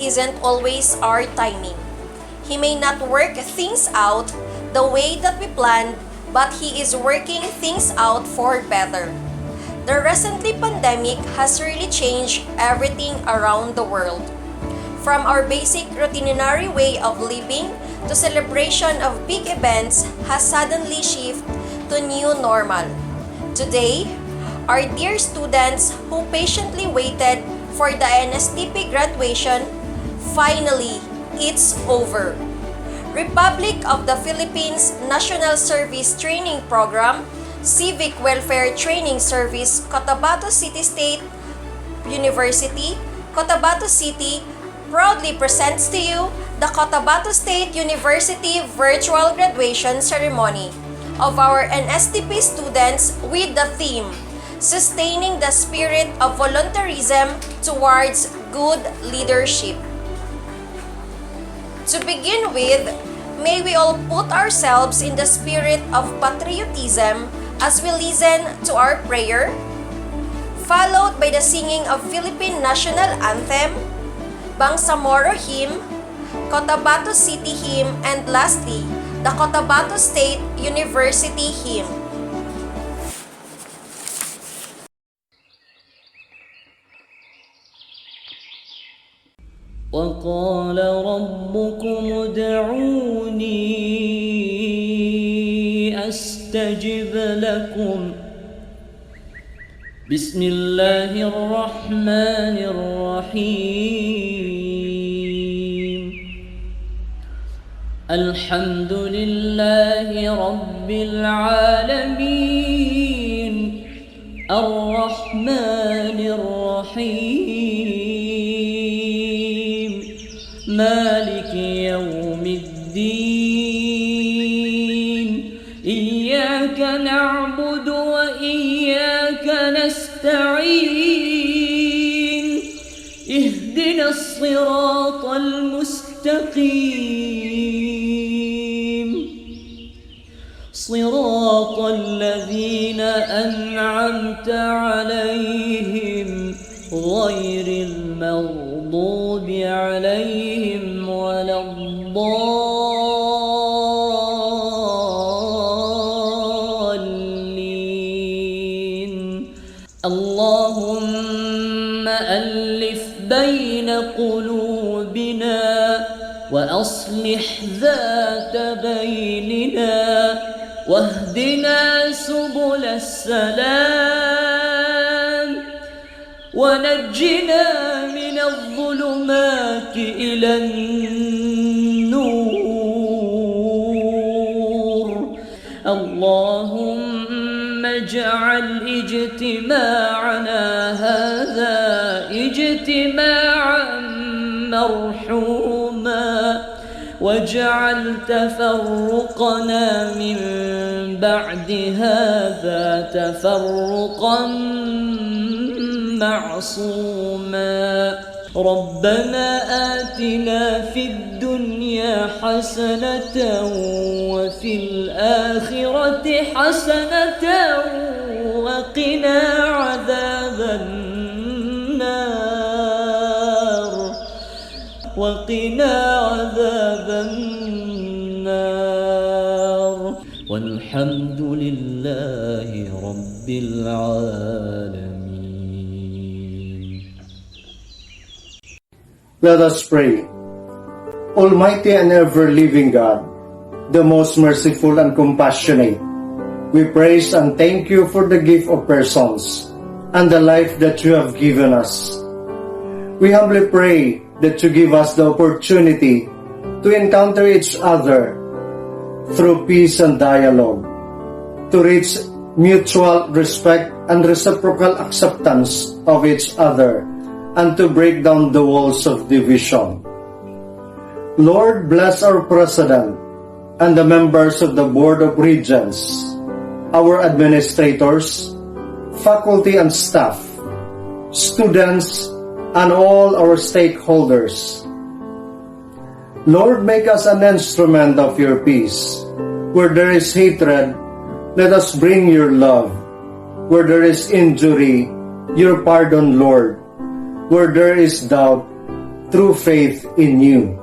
isn't always our timing. He may not work things out the way that we planned, but He is working things out for better. The recently pandemic has really changed everything around the world. From our basic routinary way of living to celebration of big events has suddenly shifted to new normal. Today, our dear students who patiently waited for the Nstp graduation, finally, it's over. Republic of the Philippines National Service Training Program, Civic Welfare Training Service, Cotabato City State University, Cotabato City, proudly presents to you the Cotabato State University Virtual Graduation Ceremony of our Nstp students with the theme, Sustaining the Spirit of Volunteerism Towards Good Leadership. To begin with, may we all put ourselves in the spirit of patriotism as we listen to our prayer, followed by the singing of Philippine National Anthem, Bangsamoro Hymn, Cotabato City Hymn, and lastly, the Cotabato State University Hymn. وقال ربكم ادعوني أستجب لكم بسم الله الرحمن الرحيم الحمد لله رب العالمين الرحمن الرحيم مالك يوم الدين إياك نعبد وإياك نستعين اهدنا الصراط المستقيم صراط الذين أنعمت عليهم غير المغضوب عليهم ولا الضالين اللهم ألف بين قلوبنا وأصلح ذات بيننا واهدنا سبل السلام ونجنا من الظلمات إلى النور اللهم اجعل اجتماعنا هذا اجتماعا مرحوما واجعل تفرقنا من بعد هذا تفرقا معصوما ربنا آتنا في الدنيا حسنة وفي الآخرة حسنة وقنا عذاب النار وقنا عذاب النار والحمد لله رب العالمين. Let us pray. Almighty and ever-living God, the most merciful and compassionate, we praise and thank you for the gift of persons and the life that you have given us. We humbly pray that you give us the opportunity to encounter each other through peace and dialogue, to reach mutual respect and reciprocal acceptance of each other, and to break down the walls of division. Lord, bless our President and the members of the Board of Regents, our administrators, faculty and staff, students, and all our stakeholders. Lord, make us an instrument of your peace. Where there is hatred, let us bring your love. Where there is injury, your pardon, Lord. Where there is doubt, through faith in you.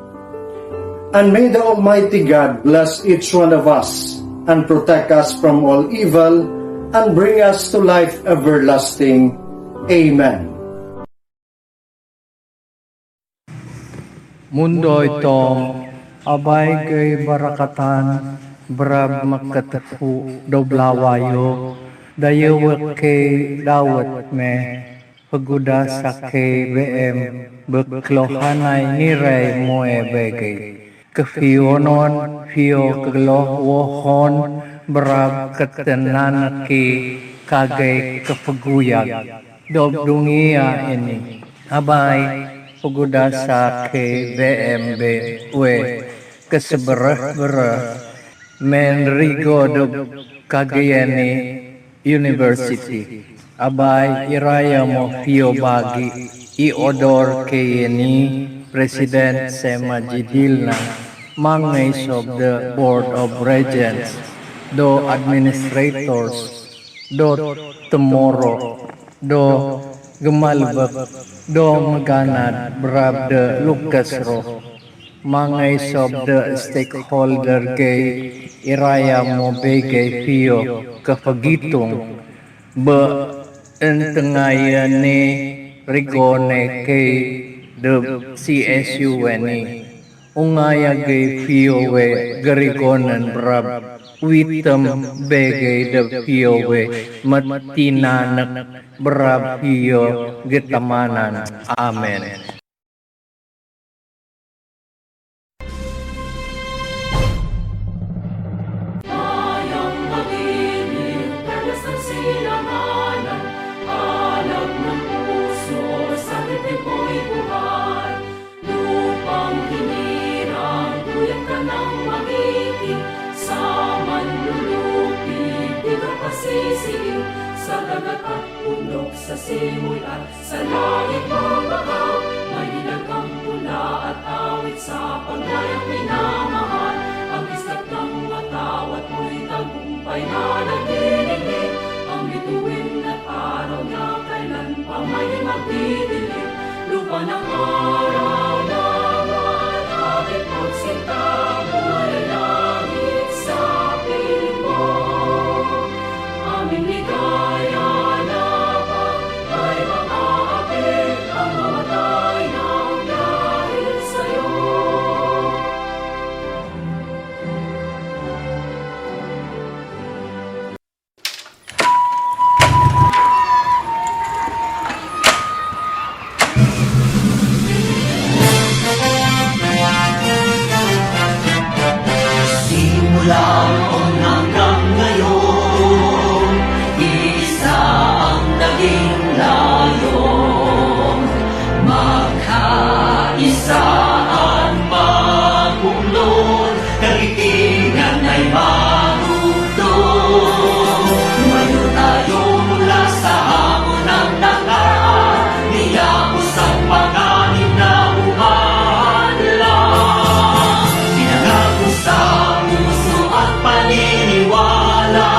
And may the Almighty God bless each one of us and protect us from all evil and bring us to life everlasting. Amen. Mundo itong abay kay barakatan, brab magkatapu doblawayo, dayawak kay dawat me, paguda sa kay BM, beklohanay niray moe begay. Kafionon, fio kaglowohon, brab katanan ki kagay kapaguyag, dobdungiya ini. Abay, paguda sa KBMB we kasabarah-barah menrigo do Cagayan University. Abay iraya mo Pio Bagi iodor kayeni President Sema Jidilna mangays of the Board of Regents do administrators do tomorrow do gemalbak do maganad brab de Lucas ro mangay sob de stakeholder kay iraya mo begay Pio kapagitong be entengayan ni rigone kay de CSU ni ungaya gay Pio we garigonan brab witam begay de Pio we matinanak brab Pio getamanan. Amen. Bayang magiliw, perlas ng silanganan, alab ng puso, sa dibdib mo'y buhay. Lupang hinirang, tuyang ka ng magiting, sa manlulupi, di ka pasisiw, sa dagat at bundok, sa simoy at sa langit mabahaw. May dinagang pula at awit sa paglayang minamahal. Ang islap ng matawat mo'y tagumpay na nagdidilig. Ang bituin at araw na kailan pa may magdidilig. Lupa ng araw na manabit magsinta, buhay langit sa piling mo. Aming ligaya na pa ay makaapit ang mamatay ng dahil sa'yo. Simula noon hanggang ngayon, isa ang naging layon. Magkaisa ang magunlod, kalitingan ay marugdod. Tumayo tayo mula sa hamon ng nakaraan, niyapos ang panganib na umaandar. Pinangako sa puso at paniniwala,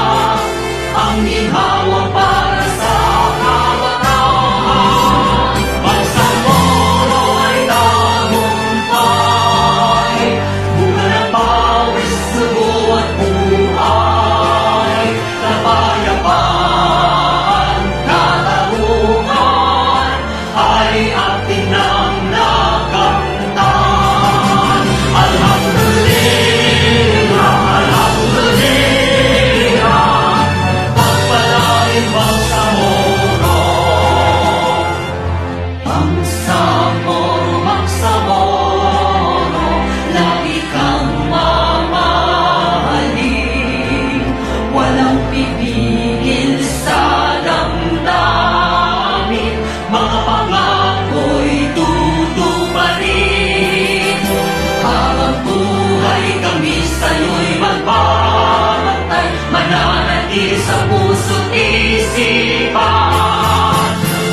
ang ginhawa para sa kabataan. Pagsamoro ay tagumpay, bunga ng pawis, sugo at buhay. Kapayapaan, katarungan, ay ating nang nakamtan. Alhamdulillah, alhamdulillah, pagpalain Bangsamoro. Bangsamoro, Bangsamoro, lagi kang mamahalin. Walang pipigil sa damdamin, mga pangako'y tutuparin. Habang buhay kami sa'yo'y magbabantay, mananatili sa puso't isipan.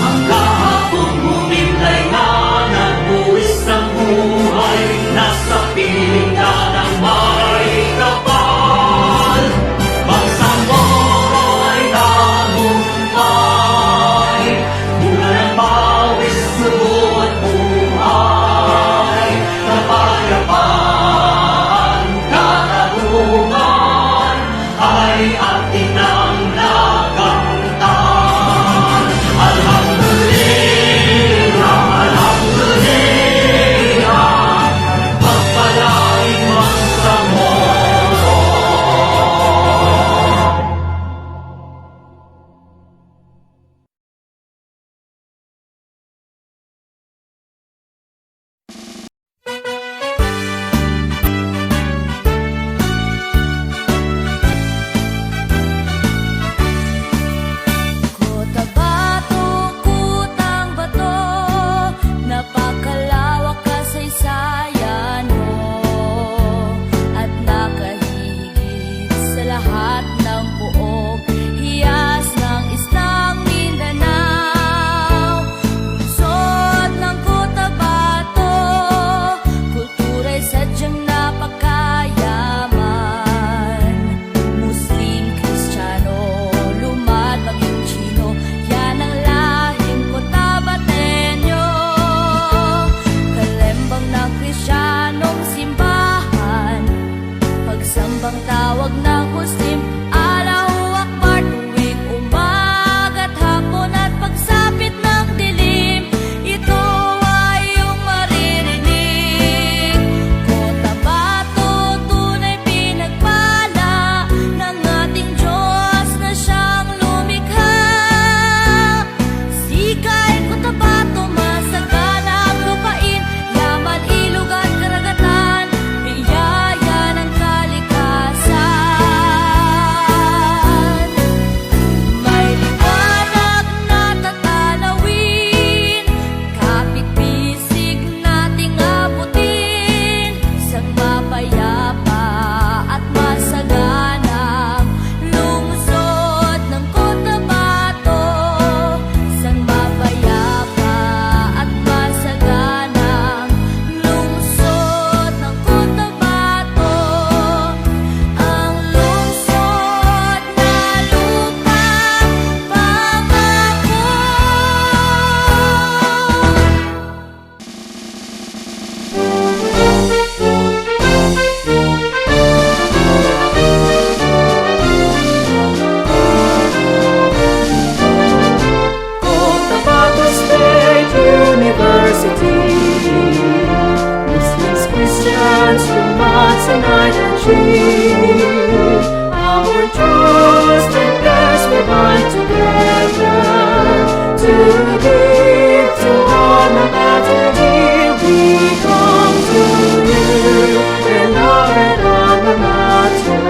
Ang kahapong humimlay na nagbuwis ng buhay, nasa piling na ng may kapal. Bangsamoro ay tagumpay, bunga ng pawis, sugo at buhay. sa lahat ng pook, hiyas ng islang Mindanao, lungsod ng Cotabato, kultura'y sadyang napakayaman. Muslim, Kristiyano, lumad maging Chino, yan ang lahing Cotabateño. Kalembang ng Kristiyanong simbahan, pagsambang tawag ng Muslim, Allahu Akbar, tuwing umaga't hapon at pagsapit ng dilim, ito ay iyong maririnig. Cotabato, tunay pinagpala ng ating Diyos na siyang lumikha. Sikay Cotabato, masagana ang lupain, yaman, ilog at karagatan, biyaya ng kalikasan. May liwanag na tatanawin, kapit-bisig nating abutin, sang mapayapa at masaganang lungsod ng Cotabato, sang mapayapa at masaganang lungsod ng Cotabato, ang lungsod na lupang pangako. Cotabato State University. Muslims, Christians, Lumats, and achieve. Our trusted blessed we bind together to give to one another. Here we come to you, beloved alma mater.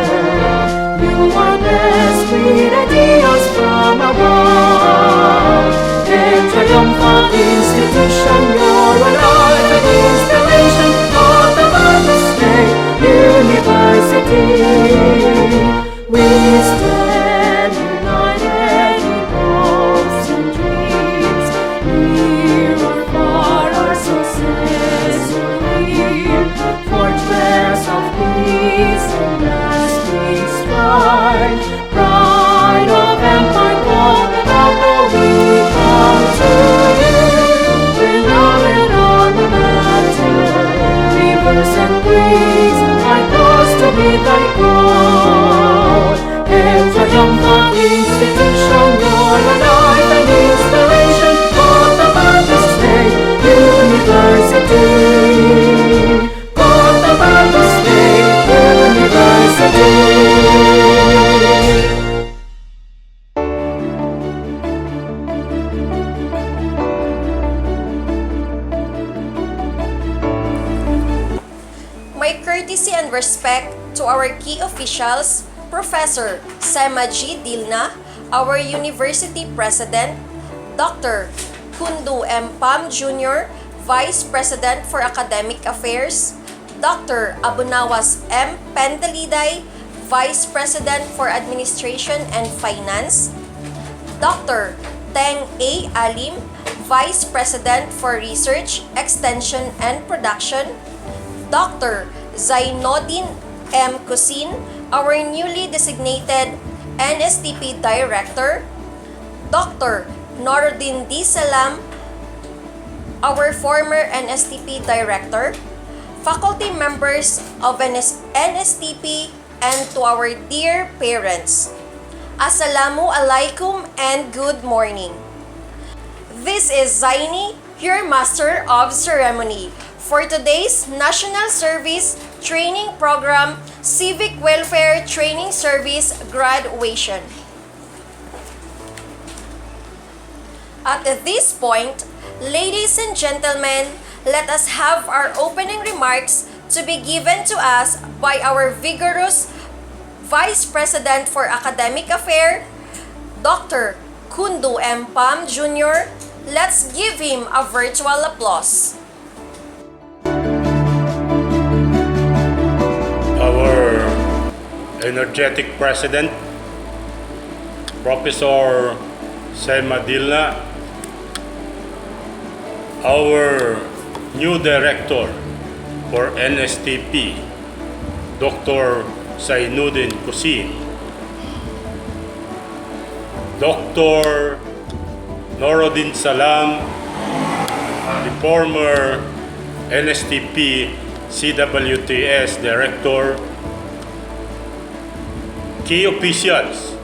You are blessed with ideas from above. A triumphant institution, you're a life and inspiration. Cotabato State University. We stand united with hopes and dreams. Near or far, our success will near. Fortress of peace and lasting strife. Pride of empire, Cotabato, we come to you. Beloved alma mater, rivers and breeze, I cause to be thy goal. A triumphant institution, you're a life and inspiration. Cotabato State University. Cotabato State University. My courtesy and respect to our key officials, Professor Sema G. Dilna, our University President, Dr. Kundu M. Pam Jr., Vice President for Academic Affairs, Dr. Abunawas M. Pendaliday, Vice President for Administration and Finance, Dr. Teng A. Alim, Vice President for Research, Extension, and Production, Dr. Zainodin M. Kusin, our newly designated NSTP Director, Dr. Noruddin D. Salam, our former NSTP Director, faculty members of NSTP, and to our dear parents. Assalamu alaikum and good morning. This is Zaini, your Master of Ceremony, for today's National Service Training Program Civic Welfare Training Service graduation. At this point, ladies and gentlemen, let us have our opening remarks to be given to us by our vigorous Vice President for Academic Affairs, Dr. Kundu M. Pam Jr. Let's give him a virtual applause. Our energetic President, Professor Sema Dilna, our new Director for NSTP, Dr. Zainuddin Kusin, Dr. Norodin Salam, the former Nstp-Cwts Director, key officials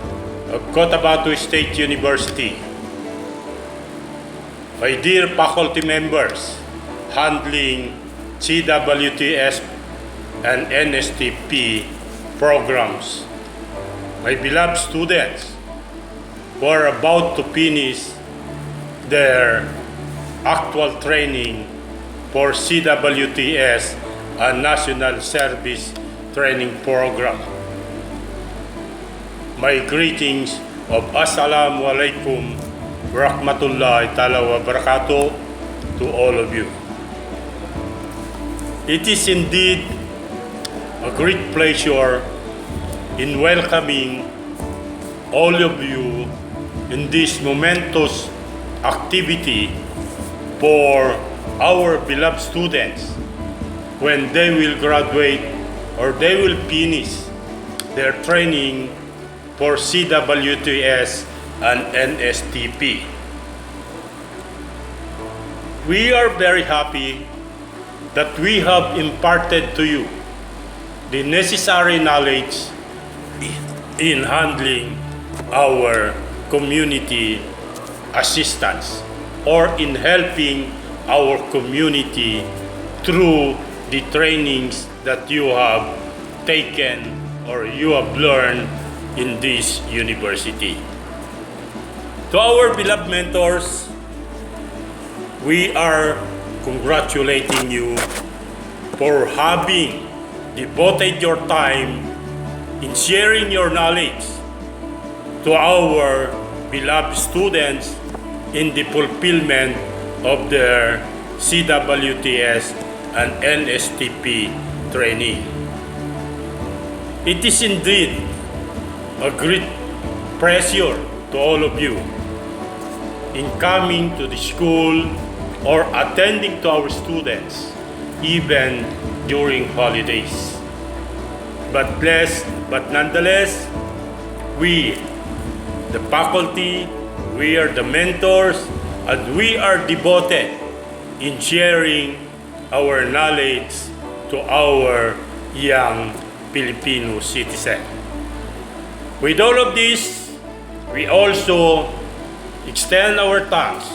of Cotabato State University, my dear faculty members handling CWTS and NSTP programs, my beloved students who are about to finish their actual training for CWTS and National Service Training Program. My greetings of Assalamu alaikum warahmatullahi ta'ala wa barakatuh to all of you. It is indeed a great pleasure in welcoming all of you in this momentous activity for our beloved students when they will graduate or they will finish their training for CWTS and NSTP. We are very happy that we have imparted to you the necessary knowledge in handling our community assistance or in helping our community through the trainings that you have taken or you have learned in this university. To our beloved mentors, we are congratulating you for having devoted your time in sharing your knowledge to our beloved students in the fulfillment of their CWTS and NSTP training. It is indeed a great pleasure to all of you in coming to the school or attending to our students even during holidays. But nonetheless, we, the faculty, we are the mentors, and we are devoted in sharing our knowledge to our young Filipino citizen. With all of this, we also extend our thanks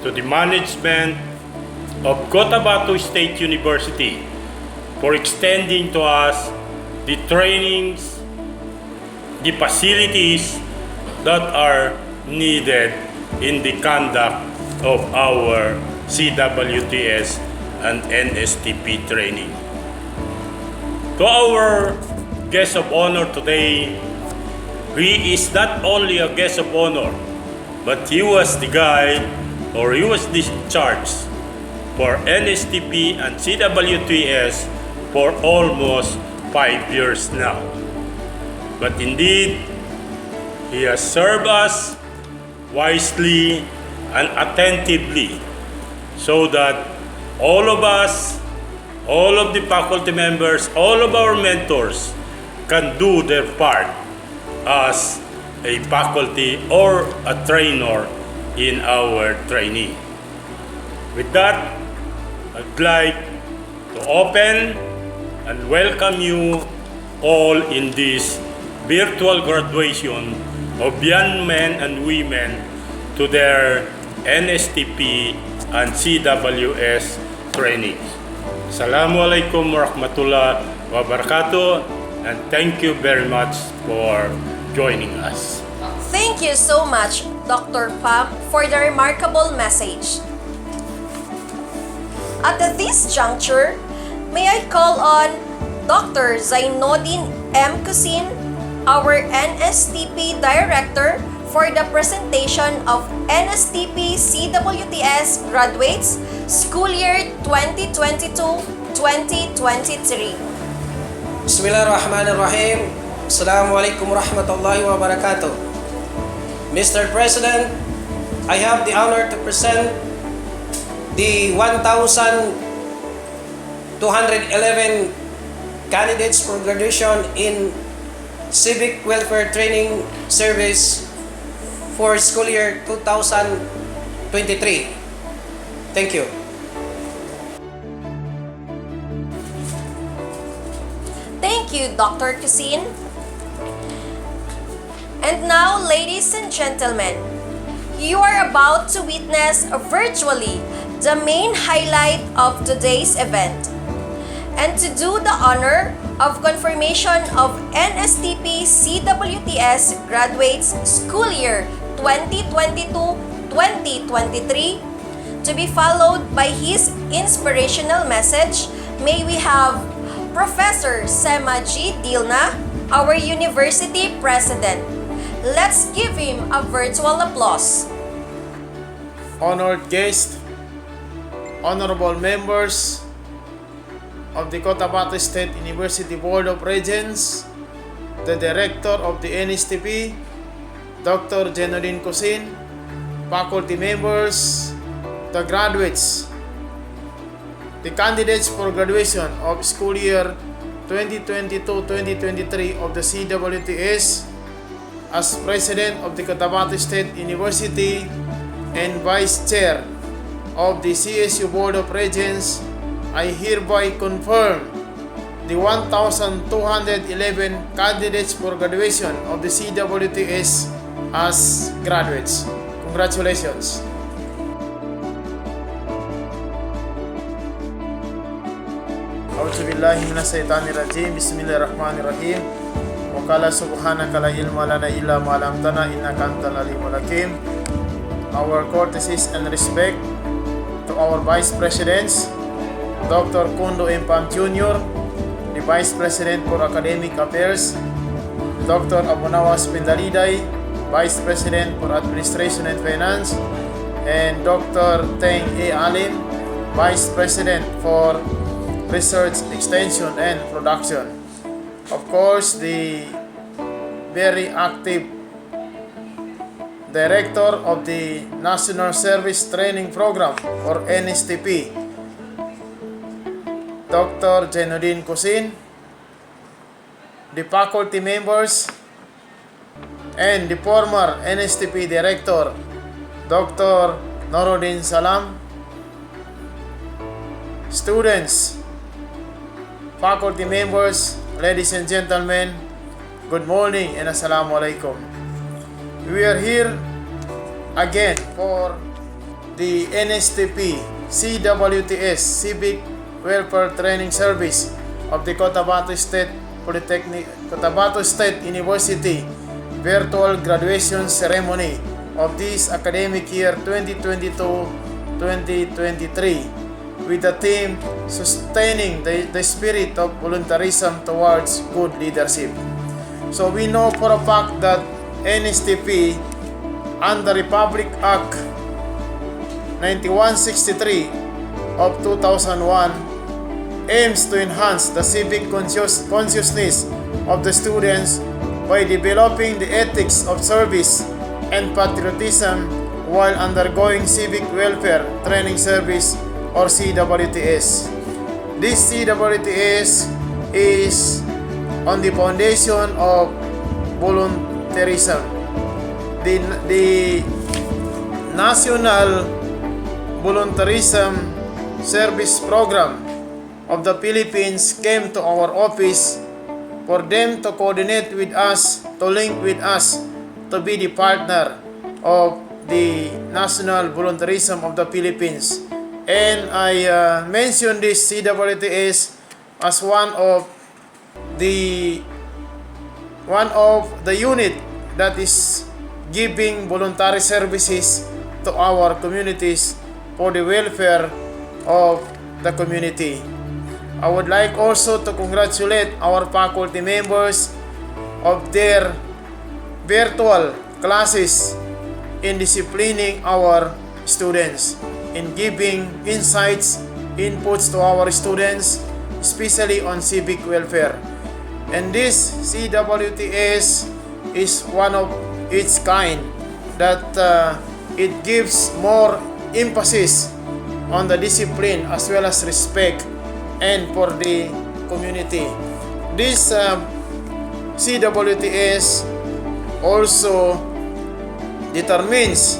to the management of Cotabato State University for extending to us the trainings, the facilities that are needed in the conduct of our CWTS and NSTP training. To our guest of honor today, he is not only a guest of honor, but he was the guy, or he was the charge for NSTP and CWTS for almost 5 years now. But indeed, he has served us wisely and attentively so that all of us, all of the faculty members, all of our mentors can do their part as a faculty or a trainer in our training. With that, I'd like to open and welcome you all in this virtual graduation of young men and women to their NSTP and CWS trainings. Assalamu alaikum warahmatullahi wabarakatuh, and thank you very much for joining us. Thank you so much, Dr. Pham, for the remarkable message. At this juncture, may I call on Dr. Zainuddin M. Kusin, our NSTP Director, for the presentation of NSTP CWTS graduates school year 2022-2023. Bismillahirrahmanirrahim. Assalamualaikum warahmatullahi wabarakatuh. Mr. President, I have the honor to present the 1,211 candidates for graduation in Civic Welfare Training Service for school year 2023. Thank you. Thank you, Dr. Cusin. And now, ladies and gentlemen, you are about to witness virtually the main highlight of today's event. And to do the honor of confirmation of Nstp-Cwts graduates school year 2022-2023, to be followed by his inspirational message, may we have Professor Sema G. Dilna, our University President. Let's give him a virtual applause. Honored guests, honorable members of the Cotabato State University Board of Regents, the Director of the NSTP, Dr. Nstp-Cwts, faculty members, the graduates, the candidates for graduation of school year 2022-2023 of the CWTS, as President of the Cotabato State University and Vice Chair of the CSU Board of Regents, I hereby confirm the 1,211 candidates for graduation of the CWTS as graduates. Congratulations! A'udzubillahi minasyaitonirrajim. Bismillahirrahmanirrahim. Wa qala subhanaka la ilma lana illa ma 'allamtana innaka antal alimul hakim. Our courtesies and respect to our Vice Presidents, Dr. Kundo M. Pam Jr., the Vice President for Academic Affairs, Dr. Abunawas Pindaliday, Vice President for Administration and Finance, and Dr. Teng A. Alin, Vice President for Research, Extension, and Production. Of course, the very active Director of the National Service Training Program or NSTP, Dr. Nstp-Cwts, the faculty members, and the former NSTP Director, Dr. Noruddin Salam, students, faculty members, ladies and gentlemen, good morning and Assalamualaikum. We are here again for the Nstp-Cwts Civic Welfare Training Service of the Cotabato State University virtual graduation ceremony of this academic year 2022-2023 with the theme Sustaining the Spirit of Voluntarism Towards Good Leadership. So we know for a fact that NSTP under Republic Act 9163 of 2001 aims to enhance the civic consciousness of the students by developing the ethics of service and patriotism while undergoing civic welfare training service or CWTS. This CWTS is on the foundation of volunteerism. The National Volunteerism Service Program of the Philippines came to our office for them to coordinate with us, to link with us, to be the partner of the National Volunteerism of the Philippines. And I mentioned this CWTS as one of the unit that is giving voluntary services to our communities for the welfare of the community. I would like also to congratulate our faculty members of their virtual classes in disciplining our students, in giving insights, inputs to our students, especially on civic welfare. And this CWTS is one of its kind that it gives more emphasis on the discipline as well as respect and for the community. This CWTS also determines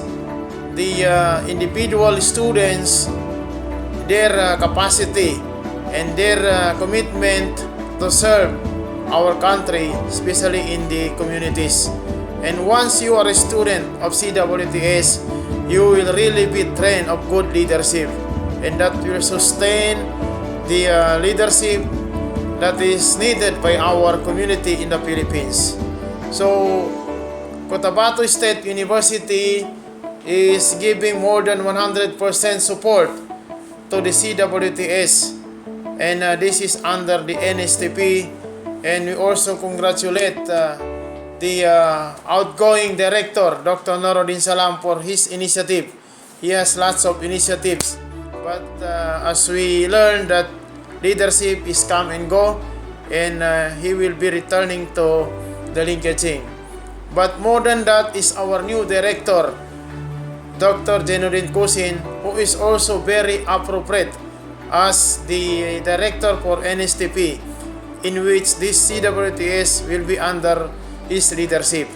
the individual students, their capacity and their commitment to serve our country, especially in the communities. And once you are a student of CWTS, you will really be trained of good leadership, and that will sustain the leadership that is needed by our community in the Philippines. So, Cotabato State University is giving more than 100% support to the CWTS, and this is under the NSTP, and we also congratulate the outgoing director, Dr. Norodin Salam, for his initiative. He has lots of initiatives, but as we learn that leadership is come and go, and he will be returning to the Linkaging. But more than that is our new director, Dr. Jenudin Kusin, who is also very appropriate as the director for NSTP, in which this CWTS will be under his leadership.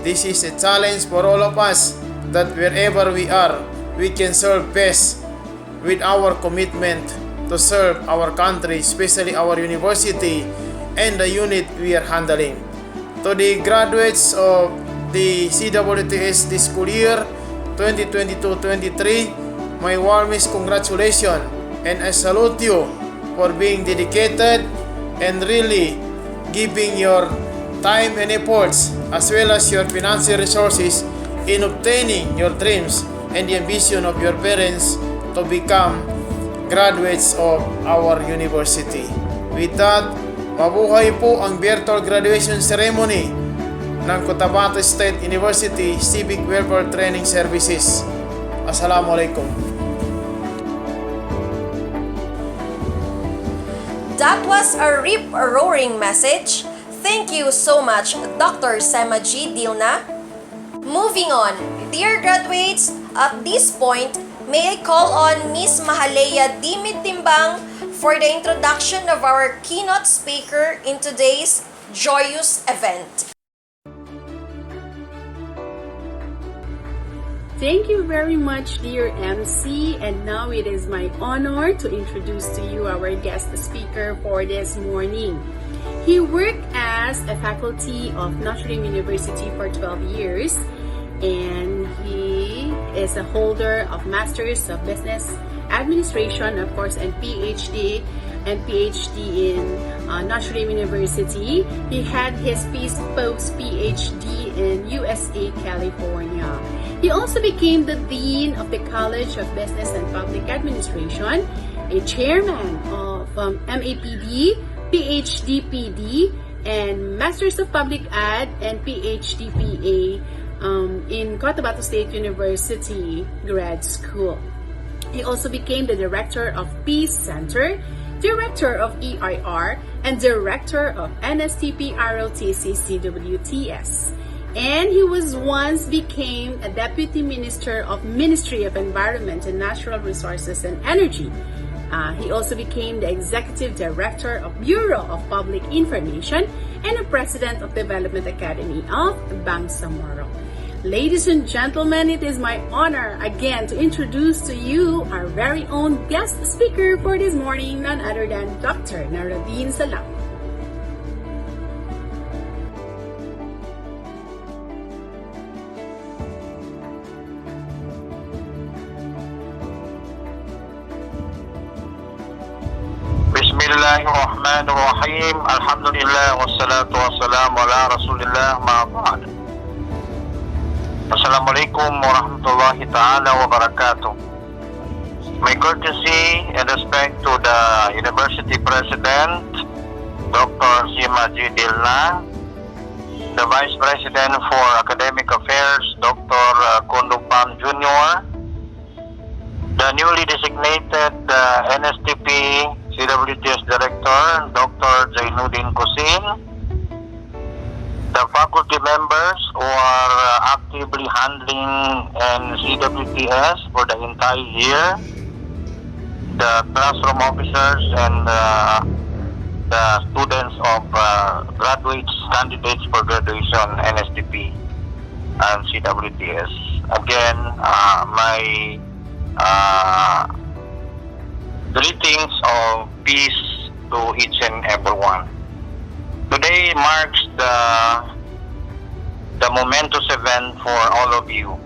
This is a challenge for all of us, that wherever we are, we can serve best with our commitment to serve our country, especially our university and the unit we are handling. To the graduates of the CWTS this school year 2022-23, my warmest congratulations, and I salute you for being dedicated and really giving your time and efforts as well as your financial resources in obtaining your dreams and the ambition of your parents to become graduates of our university. With that, mabuhay po ang virtual graduation ceremony ng Cotabato State University Civic Welfare Training Services. Assalamualaikum. That was a rip-roaring message. Thank you so much, Dr. Semaji Dilna. Moving on, dear graduates, at this point, may I call on Miss Mahalea Dimitimbang for the introduction of our keynote speaker in today's joyous event. Thank you very much, dear MC, and now it is my honor to introduce to you our guest speaker for this morning. He worked as a faculty of Notre Dame University for 12 years, and he is a holder of Masters of Business Administration, of course, and PhD in Notre Dame University. He had his post-PhD in USA, California. He also became the Dean of the College of Business and Public Administration, a chairman of MAPD, PhD-PD, and Masters of Public Ad and PhD-PA in Cotabato State University Grad School. He also became the Director of Peace Center, Director of EIR, and Director of Nstp-Cwts. And he was once became a Deputy Minister of Ministry of Environment and Natural Resources and Energy. He also became the Executive Director of Bureau of Public Information and the President of Development Academy of Bangsamoro. Ladies and gentlemen, it is my honor again to introduce to you our very own guest speaker for this morning, none other than Dr. Norodin Salam. Bismillahirrahmanirrahim. Alhamdulillah wassalatu wassalamu ala Rasulillah ma ba'd. Assalamualaikum warahmatullahi ta'ala wabarakatuh. My courtesy and respect to the University President, Dr. Semaji Dilna, the Vice President for Academic Affairs, Dr. Kondupam Jr., the newly designated NSTP CWTS Director, Dr. Jenudin Kusin, the faculty members who are actively handling Nstp-Cwts for the entire year, the classroom officers, and the students of graduates, candidates for graduation, NSTP and Cwts. Again, my greetings of peace to each and everyone. Today marks the momentous event for all of you.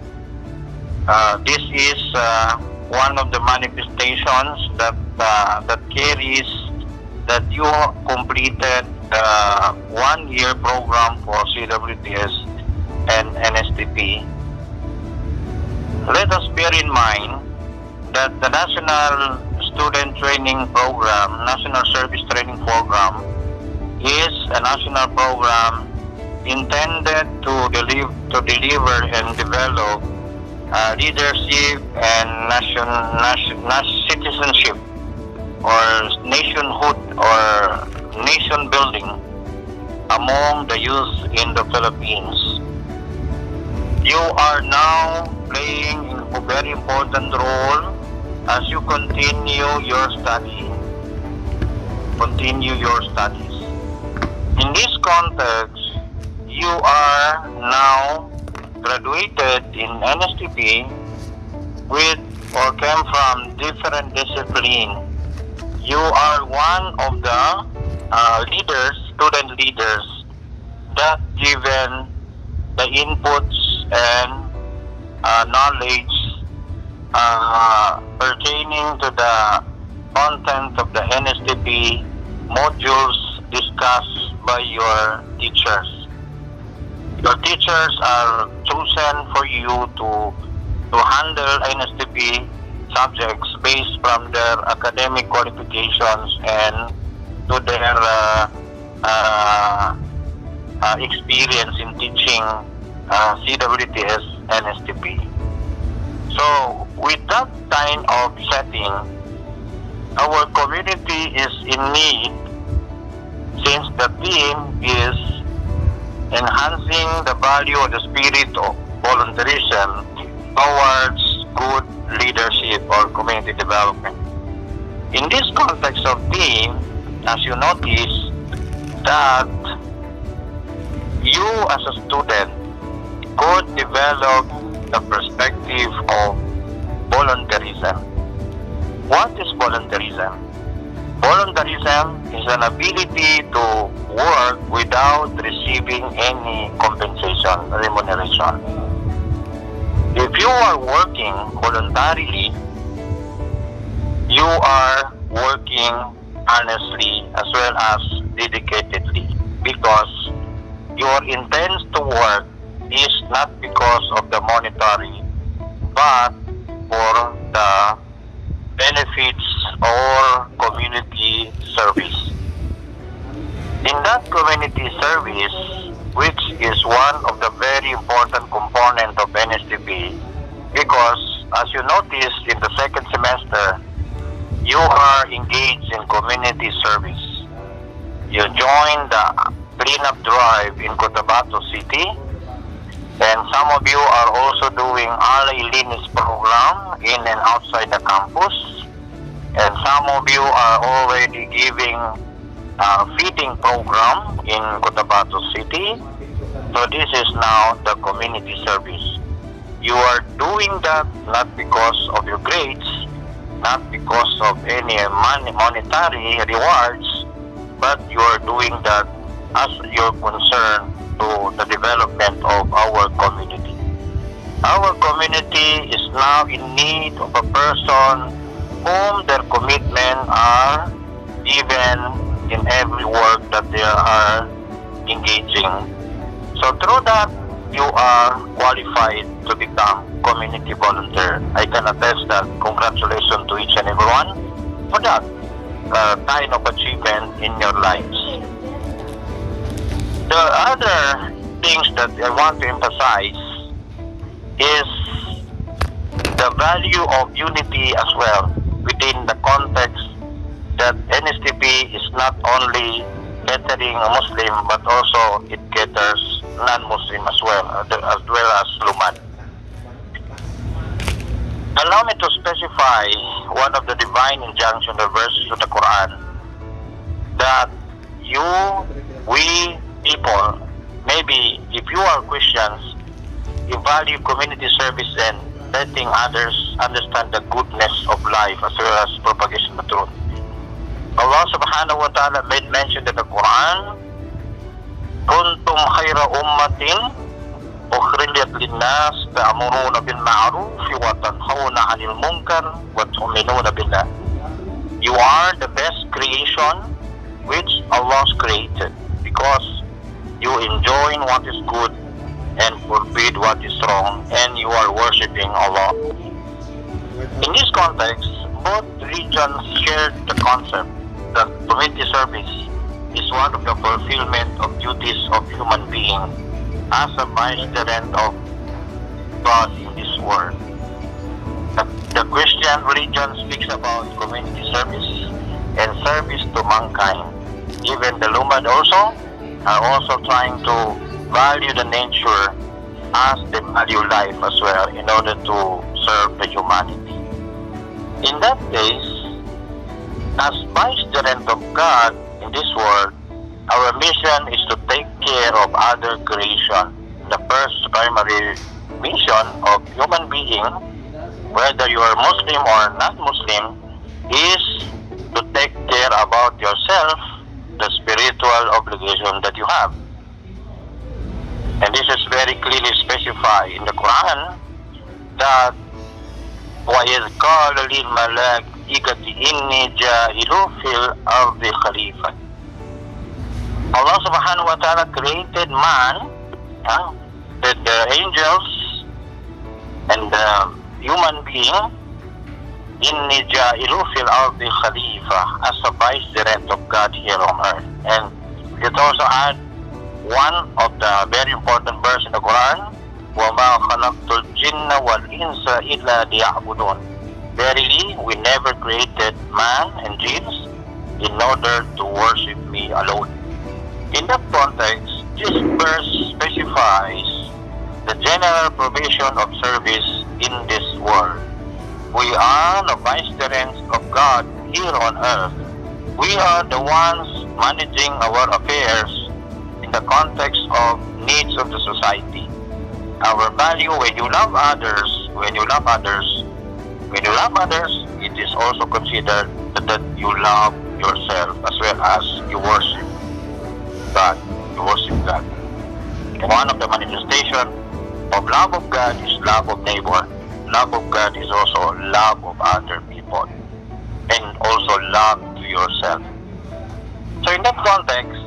This is one of the manifestations that carries that you completed the 1-year program for CWTS and NSTP. Let us bear in mind that the National Student Training Program, National Service Training Program, is a national program intended to deliver and develop leadership and citizenship or nationhood or nation building among the youth in the Philippines. You are now playing a very important role as you continue your studies. In this context, you are now graduated in NSTP with or came from different discipline. You are one of the student leaders that given the inputs and knowledge pertaining to the content of the NSTP modules discussed by your teachers. Your teachers are chosen for you to handle NSTP subjects based from their academic qualifications and to their experience in teaching CWTS NSTP. So with that kind of setting, our community is in need since the theme is enhancing the value of the spirit of volunteerism towards good leadership or community development. In this context of theme, as you notice that you as a student could develop the perspective of volunteerism. What is volunteerism? Volunteerism is an ability to work without receiving any compensation, remuneration. If you are working voluntarily, you are working honestly as well as dedicatedly because your intent to work is not because of the monetary but for the benefits or community service. In that community service, which is one of the very important component of NSTP, because as you notice in the second semester, you are engaged in community service. You join the cleanup drive in Cotabato City, and some of you are also doing Alay Linis program in and outside the campus, and some of you are already giving feeding program in Cotabato City. So this is now the community service. You are doing that not because of your grades, not because of any monetary rewards, but you are doing that as your concern to the development of our community. Our community is now in need of a person whom their commitment are given in every work that they are engaging. So through that, you are qualified to become community volunteer. I can attest that. Congratulations to each and everyone for that kind of achievement in your lives. The other things that I want to emphasize is the value of unity as well within the context that NSTP is not only catering a Muslim but also it caters non-Muslim as well as Luman. Allow me to specify one of the divine injunctions or verses of the Quran that we people, maybe if you are Christians, you value community service and letting others understand the goodness of life as well as propagation of the truth. Allah subhanahu wa ta'ala made mention in the Quran, Kuntum khayra ummatin ukhrijat linnas ta'muruna bil ma'ruf wa tanhauna 'anil munkar wa tu'minuna billah. You are the best creation which Allah created because you enjoy what is good and forbid what is wrong, and you are worshipping Allah. In this context, both religions share the concept that community service is one of the fulfillment of duties of human being as a vicegerent of God in this world. The Christian religion speaks about community service and service to mankind. Even the Luman also are also trying to value the nature as they value life as well in order to serve the humanity. In that case, as vicegerent of God in this world, our mission is to take care of other creation. The first primary mission of human being, whether you are Muslim or not Muslim, is to take care about yourself, the spiritual obligation that you have. And this is very clearly specified in the Quran that وَإِذْ قَالَ لِلْمَلَائِكَةِ إِنِّي جَاعِلٌ فِي الْأَرْضِ خَلِيفَةً. Allah subhanahu wa ta'ala created man, the angels and the human being, إِنِّي جَاعِلٌ فِي الْأَرْضِ خَلِيفَةً, as a vicegerent of God here on earth. And it also add one of the very important verse in the Quran, وَمَا خَلَقْتُ الْجِنَّ وَالْإِنسَ إِلَّا لِيَعْبُدُونَ. Verily, we never created man and jinns in order to worship me alone. In that context, this verse specifies the general provision of service in this world. We are the vicegerents of God here on earth. We are the ones managing our affairs in the context of needs of the society. Our value, when you love others, it is also considered that you love yourself as well as you worship God. One of the manifestations of love of God is love of neighbor. Love of God is also love of other people and also love to yourself. So in that context,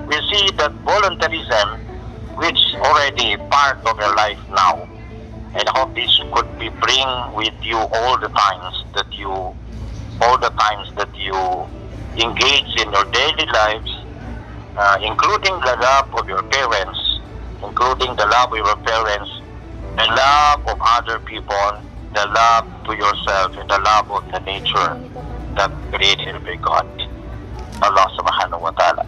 we see that voluntarism, which already part of your life now, and I hope this could be bring with you all the times that you engage in your daily lives, including the love of your parents, the love of other people, the love to yourself, and the love of the nature that created by God, Allah subhanahu wa ta'ala.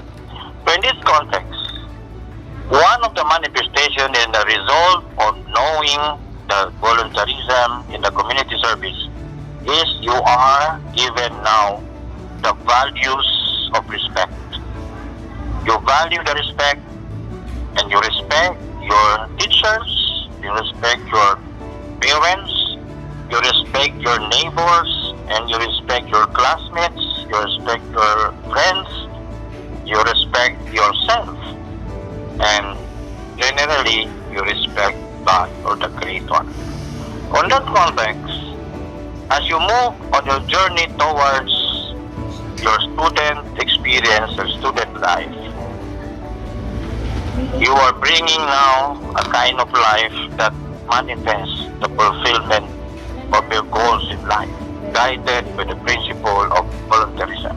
So in this context, one of the manifestations and the result of knowing the voluntarism in the community service is you are given now the values of respect. You value the respect, and you respect your teachers, you respect your parents, you respect your neighbors, and you respect your classmates, you respect your friends, you respect yourself, and generally you respect God or the Creator. On that context, as you move on your journey towards your student experience or student life, you are bringing now a kind of life that manifests the fulfillment of your goals in life, guided by the principle of voluntarism.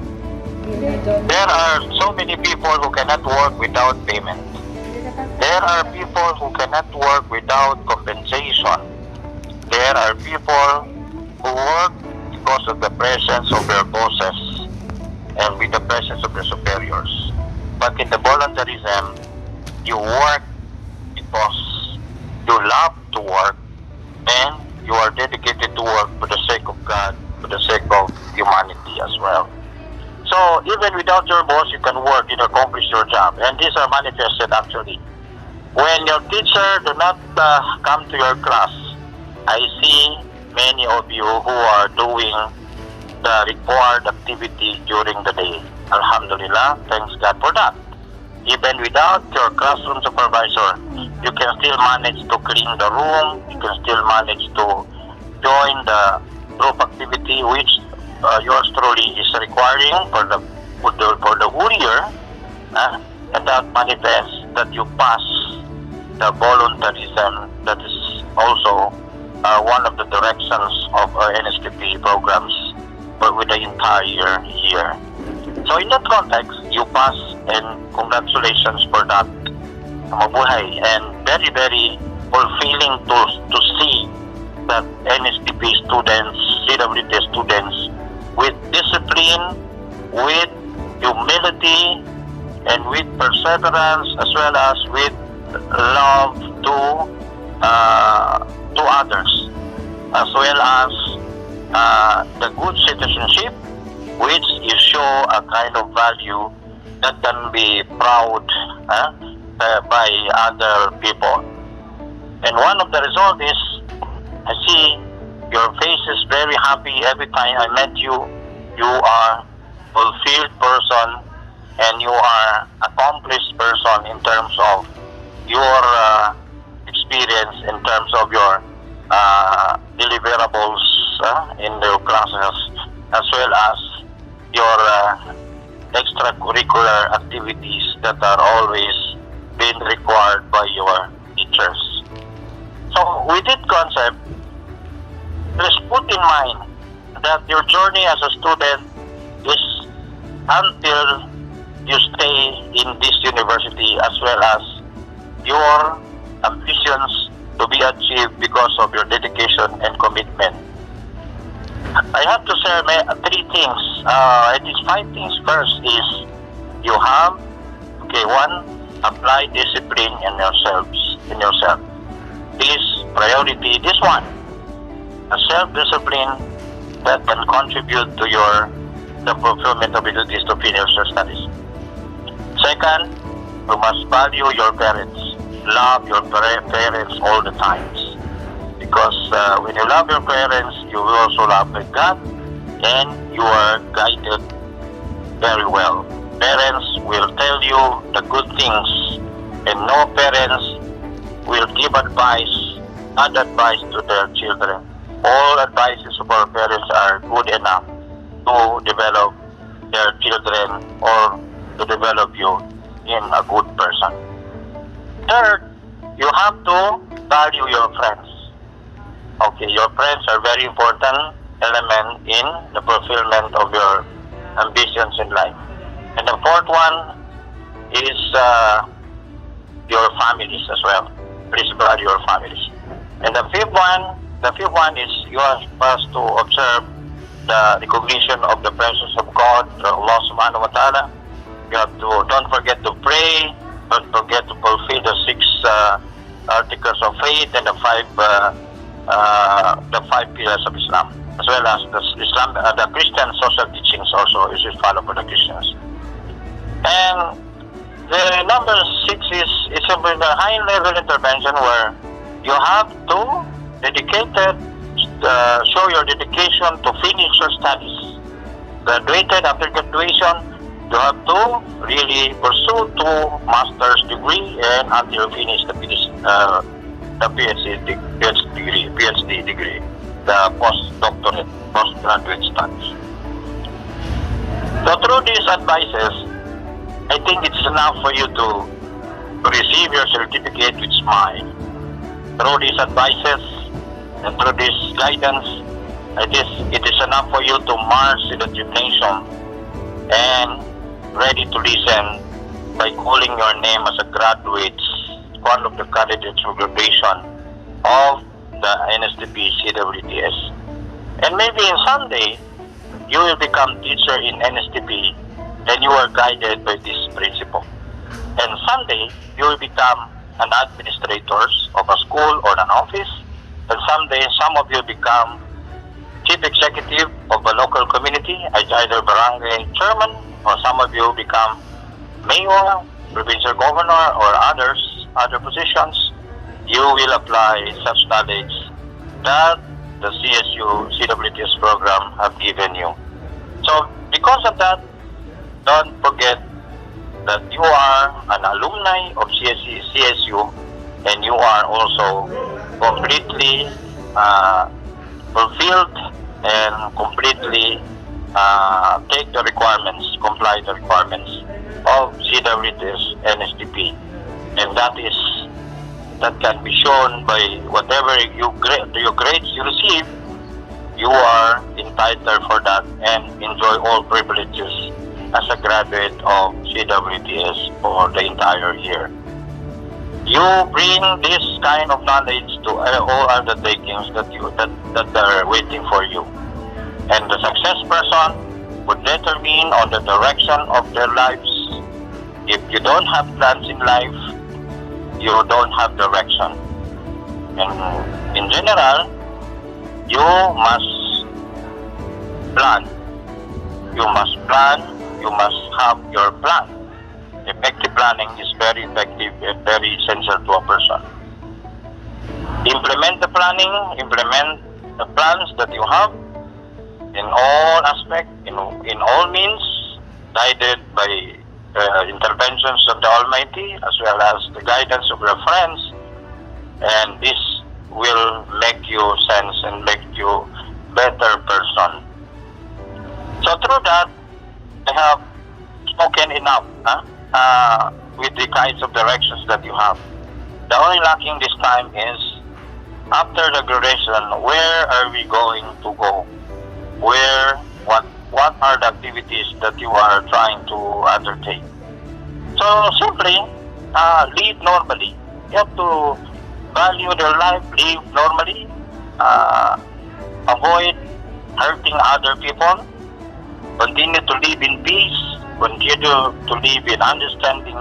There are so many people who cannot work without payment. There are people who cannot work without compensation. There are people who work because of the presence of their bosses and with the presence of their superiors. But in the voluntarism, you work love to work, and you are dedicated to work for the sake of God, for the sake of humanity as well. So even without your boss, you can work and accomplish your job. And these are manifested actually. When your teacher do not come to your class, I see many of you who are doing the required activity during the day. Alhamdulillah, thanks God for that. Even without your classroom supervisor, you can still manage to clean the room, you can still manage to join the group activity which yours truly is requiring for the whole year, and that manifests that you pass the voluntarism that is also one of the directions of our NSTP programs with the entire year. So in that context, you pass, and congratulations for that. Mabuhay, and very, very fulfilling to see that NSTP students, CWT students, with discipline, with humility, and with perseverance, as well as with love to others, as well as the good citizenship, which you show a kind of value that can be proud by other people. And one of the results is, I see your face is very happy every time I met you. You are fulfilled person, and you are accomplished person in terms of your experience, in terms of your deliverables in the classes, as well as your extracurricular activities that are always being required by your teachers. So with this concept, please put in mind that your journey as a student is until you stay in this university, as well as your ambitions to be achieved because of your dedication and commitment. I have to say three things. It is 5 things. First is you have, one, apply discipline in yourself. This priority, this one, a self-discipline that can contribute to the fulfillment of your duties to finish your studies. Second, you must value your parents. Love your parents all the times. Because when you love your parents, you will also love God, and you are guided very well. Parents will tell you the good things, and no parents will give bad advice to their children. All advices of our parents are good enough to develop their children or to develop you in a good person. Third, you have to value your friends. Your friends are very important element in the fulfillment of your ambitions in life. And the fourth one is your families as well. Please value your families. And the fifth one is you are supposed to observe the recognition of the presence of God, Allah subhanahu wa ta'ala. You have to, don't forget to pray, don't forget to fulfill the 6 articles of faith and the 5 pillars of Islam, as well as the Christian social teachings also is followed by the Christians. And the number 6 is simply the high-level intervention, where you have to show your dedication to finish your studies. After graduation, you have to really pursue 2 master's degree and until you finish the PhD degree, the postgraduate studies. So through these advices, I think it's enough for you to receive your certificate with smile. Through these advices and through this guidance, it is enough for you to march to the gymnasium and ready to listen by calling your name as a graduate, one of the candidates for graduation of the NSTP-Cwts. And maybe in someday, you will become teacher in NSTP, and you are guided by this principle. And someday, you will become an administrator of a school or someday some of you become chief executive of a local community, as either barangay chairman, or some of you become mayor, provincial governor, or other positions, you will apply such knowledge that the CSU-CWTS program have given you. So because of that, don't forget that you are an alumni of CSU, and you are also completely fulfilled and completely comply the requirements of CWTS and NSTP. And that can be shown by whatever your grades you receive. You are entitled for that and enjoy all privileges as a graduate of CWTS for the entire year. You bring this kind of knowledge to all undertakings that are waiting for you. And the success person would determine on the direction of their lives. If you don't have plans in life, you don't have direction. And in general, you must plan. You must plan. You must have your plan. Effective planning is very effective and very essential to a person. Implement the planning, implement the plans that you have in all aspects, in all means, guided by interventions of the Almighty, as well as the guidance of your friends, and this will make you sense and make you better person. So through that, I have spoken enough with the kinds of directions that you have. The only lacking this time is, after the graduation, where are we going to go? What are the activities that you are trying to undertake? So simply, live normally. You have to value your life, live normally, avoid hurting other people, continue to live in peace, continue to live in understanding,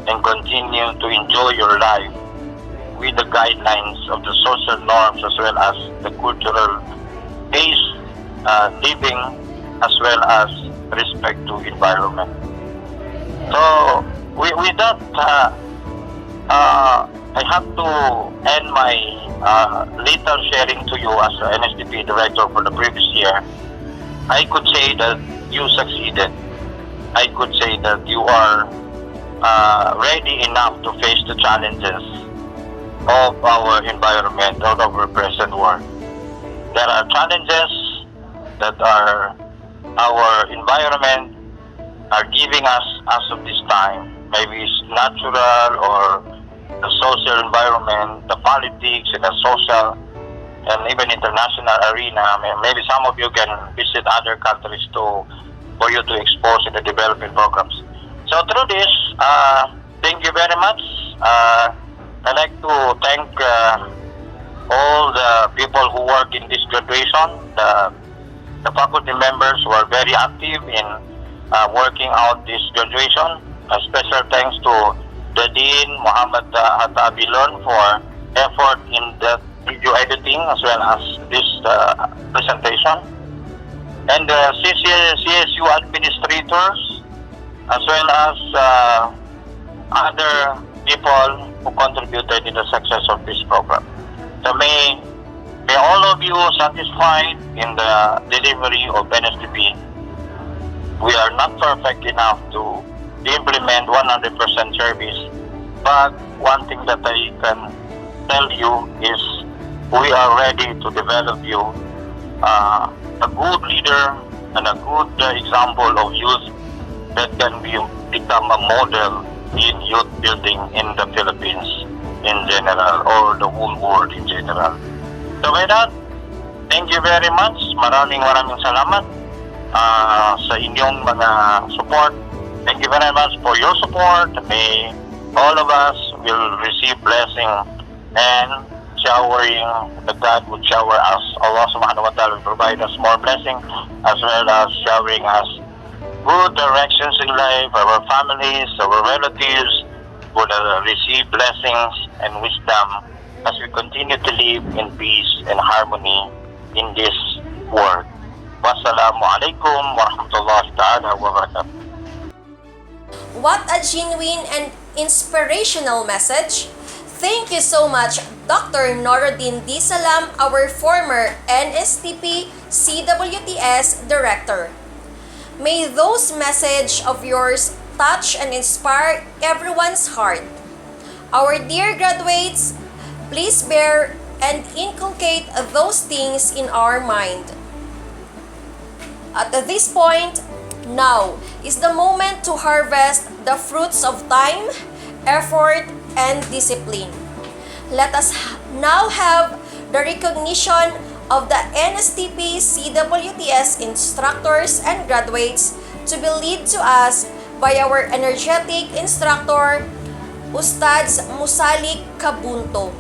and continue to enjoy your life with the guidelines of the social norms as well as the cultural based living, as well as respect to environment. So with that, I have to end my little sharing to you as an NSTP director for the previous year. I could say that you succeeded. I could say that you are ready enough to face the challenges of our environment, of our present world. There are challenges that our environment are giving us as of this time. Maybe it's natural or the social environment, the politics, and the social, and even international arena. Maybe some of you can visit other countries for you to expose in the development programs. So through this, thank you very much. I'd like to thank all the people who work in this graduation, the faculty members who are very active in working out this graduation. A special thanks to the Dean, Muhammad Hatabilon, for effort in the video editing as well as this presentation. And the CSU administrators, as well as other people who contributed in the success of this program. So may all of you satisfied in the delivery of NSTP. We are not perfect enough to implement 100% service, but one thing that I can tell you is we are ready to develop you a good leader and a good example of youth that can become a model in youth building in the Philippines in general, or the whole world in general. So with that, thank you very much. Maraming salamat sa inyong mga support. Thank you very much for your support. May all of us will receive blessing and showering that God would shower us. Allah subhanahu wa ta'ala will provide us more blessing, as well as showering us good directions in life. Our families, our relatives would receive blessings and wisdom as we continue to live in peace and harmony in this world. Wassalamualaikum warahmatullahi ta'ala wabarakatuh. What a genuine and inspirational message! Thank you so much, Dr. Noruddin D. Salam, our former Nstp-Cwts Director. May those messages of yours touch and inspire everyone's heart. Our dear graduates, please bear and inculcate those things in our mind. At this point, now is the moment to harvest the fruits of time, effort, and discipline. Let us now have the recognition of the Nstp-Cwts instructors and graduates to be led to us by our energetic instructor, Ustads Musalik Kabunto.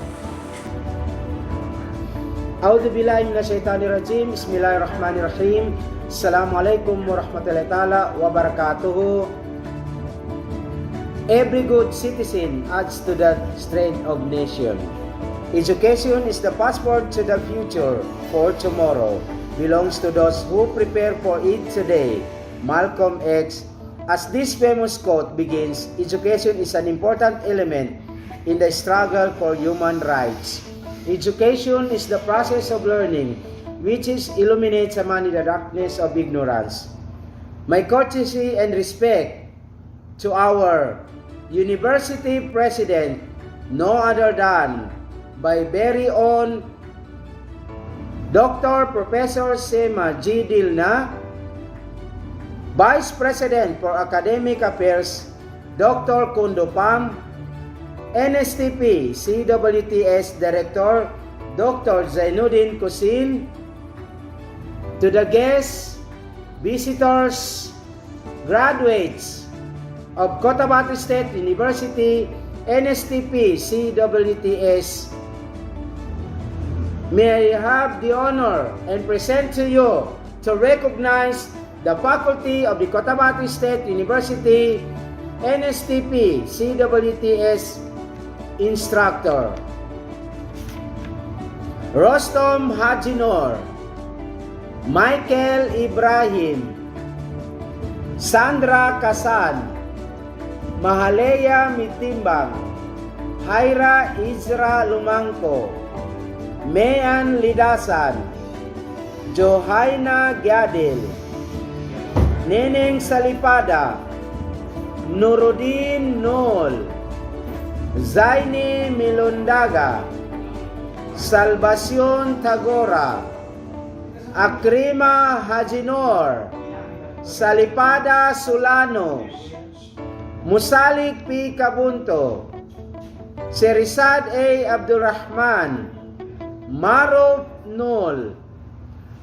A'udhu billahi minasyaitanir rajim. Bismillahirrahmanirrahim. Assalamualaikum warahmatullahi ta'ala wabarakatuh. Every good citizen adds to the strength of nation. Education is the passport to the future, for tomorrow belongs to those who prepare for it today. Malcolm X. As this famous quote begins, education is an important element in the struggle for human rights. Education is the process of learning which illuminates among the darkness of ignorance. My courtesy and respect to our University President, no other than by very own Dr. Professor Sema G. Dilna, Vice President for Academic Affairs, Dr. Kundo Pam, Nstp-Cwts Director, Dr. Zainuddin Kusin, to the guests, visitors, graduates of Cotabato State University, Nstp-Cwts, may I have the honor and present to you to recognize the faculty of the Cotabato State University, Nstp-Cwts instructor. Rostom Hajinor, Michael Ibrahim, Sandra Kasan, Mahaleya Mitimbang, Haira Izra Lumangko, Mayan Lidasan, Johaina Gyadil, Neneng Salipada, Nuruddin Nol, Zaini Milundaga, Salvacion Tagora, Akrima Hajinor, Salipada Sulano, Musalik P. Kabunto, Serisad A. Abdurrahman, Marov Nol,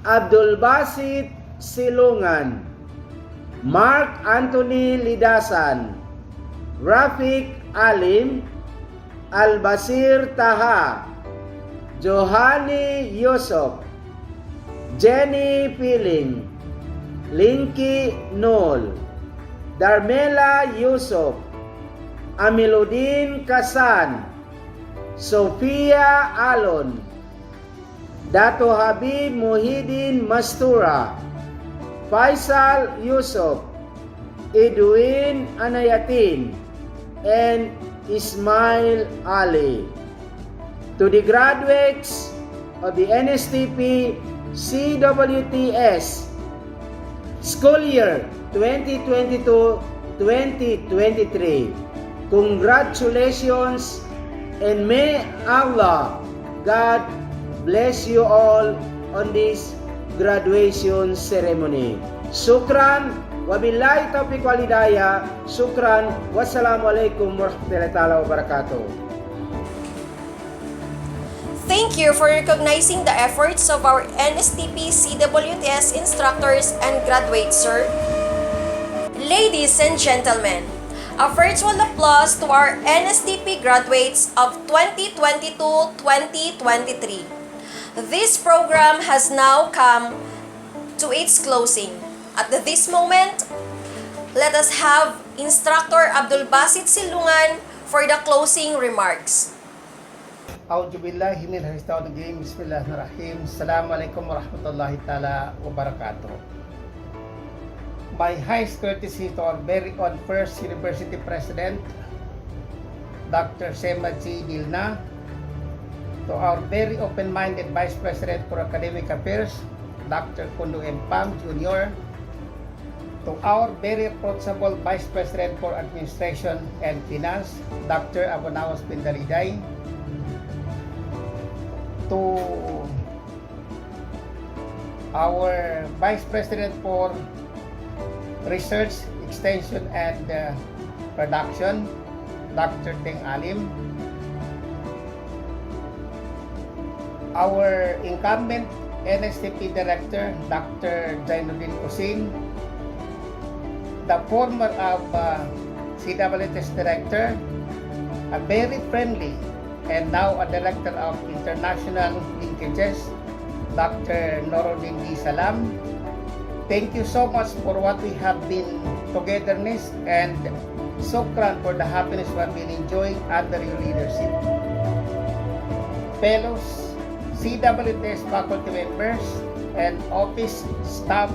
Abdul Basit Silungan, Mark Anthony Lidasan, Rafiq Alim, Albasir Taha, Johani Yusuf, Jenny Piling, Linky Nol, Darmela Yusuf, Amiluddin Kasan, Sofia Alon, Dato Habib Muhyiddin Mastura, Faisal Yusuf, Edwin Anayatin, and Ismail Ali. To the graduates of the Nstp-Cwts school year 2022-2023, congratulations and may Allah God bless you all on this graduation ceremony. Shukran, wabillahi taufiq wal hidayah. Shukran, wassalamualaikum warahmatullahi wabarakatuh. Thank you for recognizing the efforts of our Nstp-Cwts instructors and graduates, sir. Ladies and gentlemen, a virtual applause to our Nstp graduates of 2022-2023. This program has now come to its closing. At this moment, let us have Instructor Abdul Basit Silungan for the closing remarks. A'udzubillahi minasyaitonirrajim. Bismillahirrahmanirrahim. Assalamualaikum warahmatullahi taala wabarakatuh. My highest courtesy to our very own first University President, Dr. Sema G. Dilna, to our very open-minded Vice President for Academic Affairs, Dr. Kundo M. Pam Jr., to our very approachable Vice President for Administration and Finance, Dr. Abonawas Pindaliday, to our Vice President for Research, Extension, and Production, Dr. Teng Alim, our incumbent NSTP Director, Dr. Zainuddin Kusin, the former of CWTS Director, a very friendly and now a Director of International Linkages, Dr. Noruddin D. Salam. Thank you so much for what we have been togetherness, and Sokran for the happiness we have been enjoying under your leadership. Fellows, CWTS faculty members and office staff,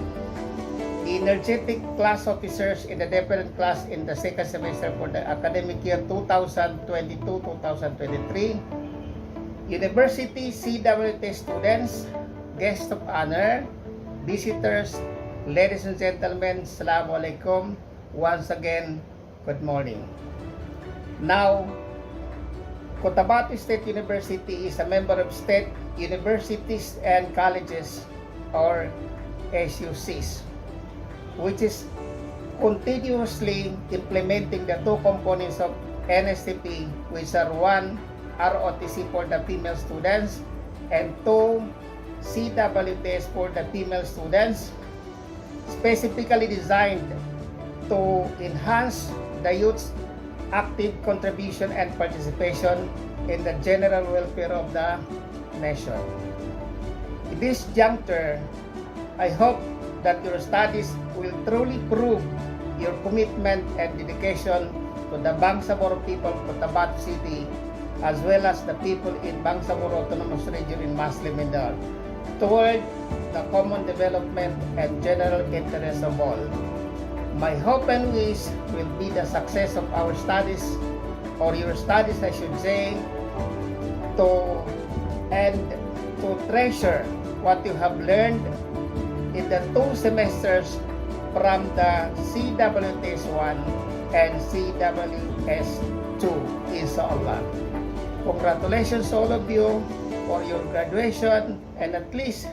the energetic class officers in the different class in the second semester for the academic year 2022-2023, University CWTS students, guests of honor, visitors, ladies and gentlemen, Assalamu alaikum. Once again, good morning. Now, Cotabato State University is a member of State Universities and Colleges, or SUCs, which is continuously implementing the two components of NSTP, which are one, ROTC for the female students, and two, CWTS for the female students, specifically designed to enhance the youth's active contribution and participation in the general welfare of the nation. In this juncture, I hope that your studies will truly prove your commitment and dedication to the Bangsamoro people of Cotabato City, as well as the people in Bangsamoro Autonomous Region in Muslim Mindanao, toward the common development and general interest of all. My hope and wish will be the success of our studies, or your studies I should say, to treasure what you have learned in the 2 semesters from the CWTS 1 and CWS 2, inshallah. Congratulations all of you for your graduation, and at least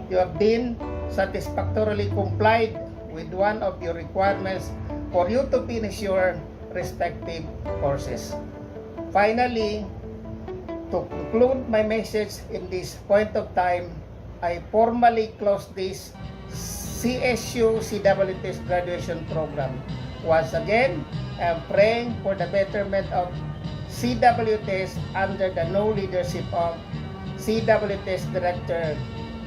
you have been satisfactorily complied with one of your requirements for you to finish your respective courses. Finally, to conclude my message in this point of time, I formally close this CSU CWTS graduation program. Once again, I am praying for the betterment of CWTS under the new leadership of CWTS Director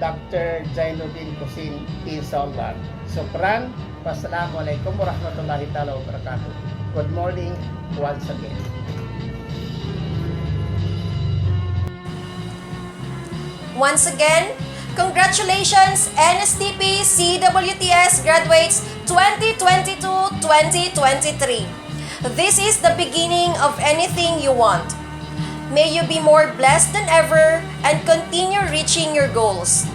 Dr. Zainuddin Kusin, inshallah. Shukran. Wassalamualaikum warahmatullahi taala wabarakatuh. Good morning once again. Once again, congratulations NSTP-Cwts graduates 2022-2023. This is the beginning of anything you want. May you be more blessed than ever and continue reaching your goals.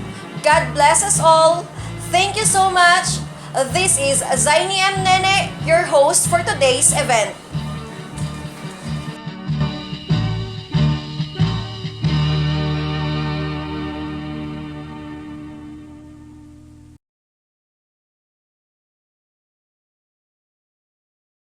God bless us all. Thank you so much. This is Zaini M. Nene, your host for today's event.